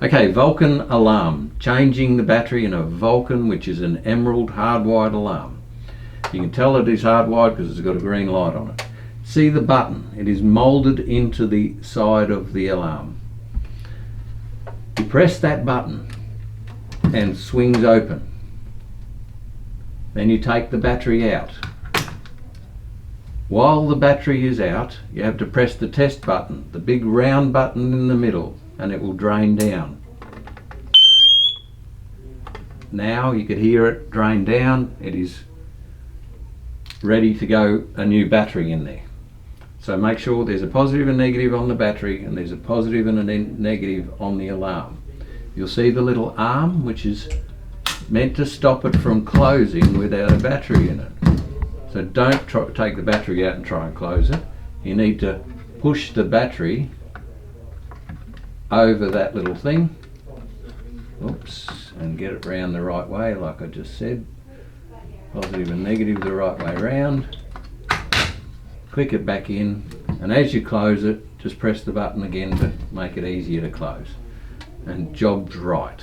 Okay, Vulcan alarm. Changing the battery in a Vulcan, which is an Emerald hardwired alarm. You can tell it is hardwired because it's got a green light on it. See the button, it is moulded into the side of the alarm. You press that button and swings open. Then you take the battery out. While the battery is out, you have to press the test button, the big round button in the middle, and it will drain down. Now you could hear it drain down. It is ready to go a new battery in there. So make sure there's a positive and negative on the battery, and there's a positive and a negative on the alarm. You'll see the little arm, which is meant to stop it from closing without a battery in it. So don't take the battery out and try and close it. You need to push the battery over that little thing. Oops, and get it round the right way like I just said. Positive and negative the right way round. Click it back in, and as you close it, just press the button again to make it easier to close. And job's right.